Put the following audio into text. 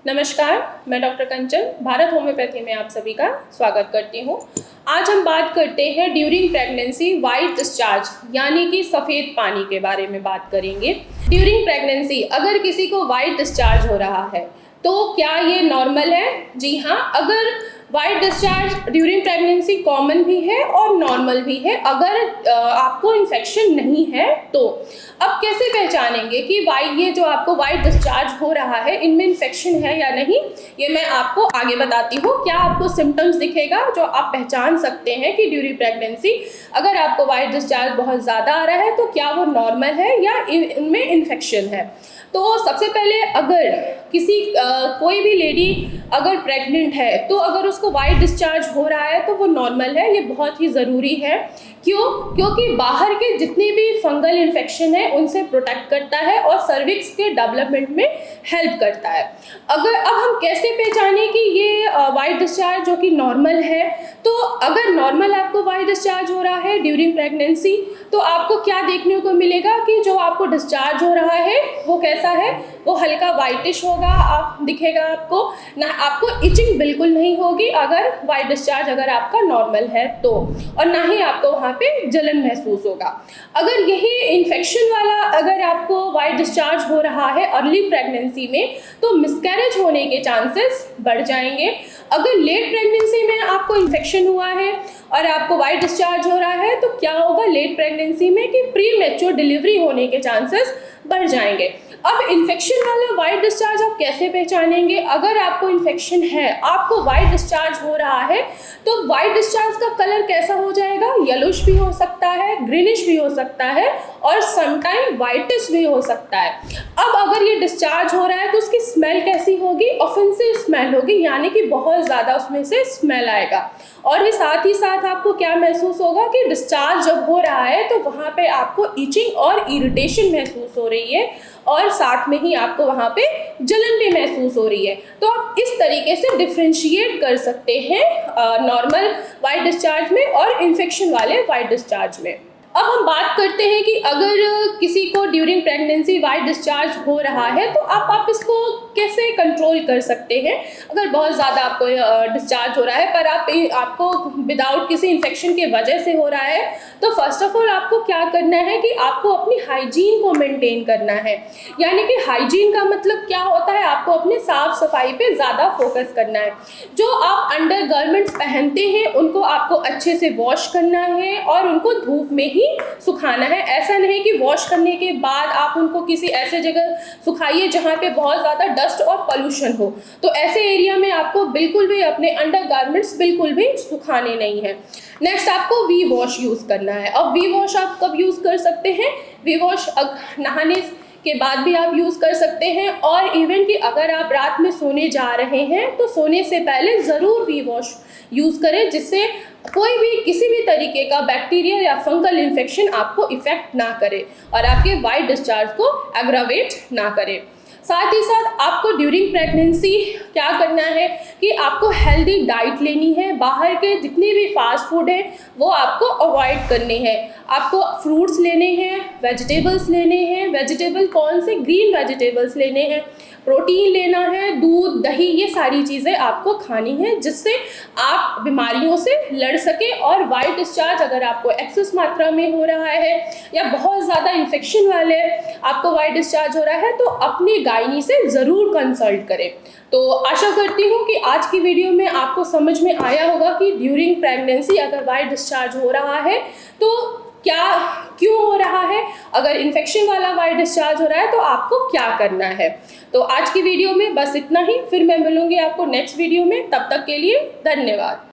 नमस्कार, मैं डॉक्टर कंचन भारत होम्योपैथी में आप सभी का स्वागत करती हूँ। आज हम बात करते हैं ड्यूरिंग प्रेगनेंसी वाइट डिस्चार्ज यानी कि सफ़ेद पानी के बारे में बात करेंगे। ड्यूरिंग प्रेगनेंसी अगर किसी को वाइट डिस्चार्ज हो रहा है तो क्या ये नॉर्मल है? जी हाँ, अगर white discharge during pregnancy common भी है और नॉर्मल भी है अगर आपको इन्फेक्शन नहीं है तो। अब कैसे पहचानेंगे कि ये जो आपको वाइट डिस्चार्ज हो रहा है इनमें इन्फेक्शन है या नहीं, ये मैं आपको आगे बताती हूँ। क्या आपको सिम्टम्स दिखेगा जो आप पहचान सकते हैं कि ड्यूरिंग प्रेगनेंसी अगर आपको वाइट डिस्चार्ज बहुत ज़्यादा आ रहा है तो क्या वो नॉर्मल है या इनमें इन्फेक्शन है। तो सबसे पहले अगर कोई भी लेडी अगर प्रेग्नेंट है तो अगर उसको वाइट डिस्चार्ज हो रहा है तो वो नॉर्मल है, ये बहुत ही ज़रूरी है। क्योंकि बाहर के जितने भी फंगल इन्फेक्शन है उनसे प्रोटेक्ट करता है और सर्विक्स के डेवलपमेंट में हेल्प करता है। अब हम कैसे पहचाने कि ये वाइट डिस्चार्ज जो कि नॉर्मल है, तो अगर नॉर्मल आपको वाइट डिस्चार्ज हो रहा है ड्यूरिंग प्रेगनेंसी तो आपको क्या देखने को मिलेगा कि जो आपको डिस्चार्ज हो रहा है वो कैसा है, वो हल्का वाइटिश होगा, दिखेगा आपको ना, आपको इचिंग बिल्कुल नहीं होगी अगर वाइट डिस्चार्ज अगर आपका नॉर्मल है तो, और ना ही आपको वहाँ पे जलन महसूस होगा। अगर यही इन्फेक्शन वाला अगर आपको वाइट डिस्चार्ज हो रहा है अर्ली प्रेगनेंसी में तो मिसकैरेज होने के चांसेस बढ़ जाएंगे। अगर लेट प्रेगनेंसी में आपको इन्फेक्शन हुआ है और आपको वाइट डिस्चार्ज हो रहा है तो क्या होगा लेट प्रेगनेंसी में कि प्री मैच्योर डिलीवरी होने के चांसेस बढ़ जाएंगे। अब इन्फेक्शन वाला वाइट डिस्चार्ज आप कैसे पहचानेंगे? अगर आपको इन्फेक्शन है, आपको वाइट डिस्चार्ज हो रहा है तो वाइट डिस्चार्ज का कलर कैसा हो जाएगा? येलोश भी हो सकता है, ग्रीनिश भी हो सकता है और समटाइम वाइटिश भी हो सकता है। अब अगर ये डिस्चार्ज हो रहा है तो उसकी स्मेल कैसी होगी? ऑफेंसिव स्मेल होगी, यानी कि बहुत ज़्यादा उसमें से स्मेल आएगा। और ही साथ आपको क्या महसूस होगा कि डिस्चार्ज जब हो रहा है तो वहाँ पे आपको इचिंग और इरिटेशन महसूस हो रही है और साथ में ही आपको वहाँ पे जलन भी महसूस हो रही है। तो आप इस तरीके से डिफ्रेंशिएट कर सकते हैं नॉर्मल वाइट डिस्चार्ज में और इन्फेक्शन वाले वाइट डिस्चार्ज में। अब हम बात करते हैं कि अगर किसी को ड्यूरिंग प्रेगनेंसी वाइट डिस्चार्ज हो रहा है तो आप इसको कैसे कंट्रोल कर सकते हैं। अगर बहुत ज़्यादा आपको डिस्चार्ज हो रहा है पर आपको विदाउट किसी इन्फेक्शन के वजह से हो रहा है तो फर्स्ट ऑफ ऑल आपको क्या करना है कि आपको अपनी हाइजीन को मेंटेन करना है। यानी कि हाइजीन का मतलब क्या होता है? आपको अपने साफ सफाई पे ज़्यादा फोकस करना है। जो आप अंडर गारमेंट्स पहनते हैं उनको आपको अच्छे से वॉश करना है और उनको धूप में ही सुखाना है। ऐसा नहीं कि वॉश करने के बाद आप उनको किसी ऐसे जगह सुखाइए जहाँ पे बहुत ज़्यादा डस्ट और पोल्यूशन हो, तो ऐसे एरिया में आपको बिल्कुल भी अपने अंडर गारमेंट्स बिल्कुल भी सुखाने नहीं है। नेक्स्ट आपको वी वॉश यूज़ करना है। अब वी वॉश आप कब यूज़ कर सकते हैं? वी वॉश नहाने के बाद भी आप यूज़ कर सकते हैं और इवन कि अगर आप रात में सोने जा रहे हैं तो सोने से पहले ज़रूर वी वॉश यूज़ करें, जिससे कोई भी किसी भी तरीके का बैक्टीरिया या फंगल इन्फेक्शन आपको इफ़ेक्ट ना करे और आपके वाइट डिस्चार्ज को एग्रावेट ना करे। साथ ही साथ आपको ड्यूरिंग प्रेगनेंसी क्या करना है कि आपको हेल्दी डाइट लेनी है। बाहर के जितने भी फास्ट फूड हैं वो आपको अवॉइड करने हैं। आपको फ्रूट्स लेने हैं, वेजिटेबल्स लेने हैं। वेजिटेबल कौन से? ग्रीन वेजिटेबल्स लेने हैं। प्रोटीन लेना है, दूध, दही, ये सारी चीज़ें आपको खानी है जिससे आप बीमारियों से लड़ सके। और वाइट डिस्चार्ज अगर आपको एक्सेस मात्रा में हो रहा है या बहुत ज़्यादा इन्फेक्शन वाले आपको वाइट डिस्चार्ज हो रहा है तो अपनी गायनी से ज़रूर कंसल्ट करें। तो आशा करती हूँ कि आज की वीडियो में आपको समझ में आया होगा कि ड्यूरिंग प्रेगनेंसी अगर वाइट डिस्चार्ज हो रहा है तो क्यों हो रहा है, अगर इन्फेक्शन वाला वाइट डिस्चार्ज हो रहा है तो आपको क्या करना है। तो आज की वीडियो में बस इतना ही, फिर मैं मिलूंगी आपको नेक्स्ट वीडियो में। तब तक के लिए धन्यवाद।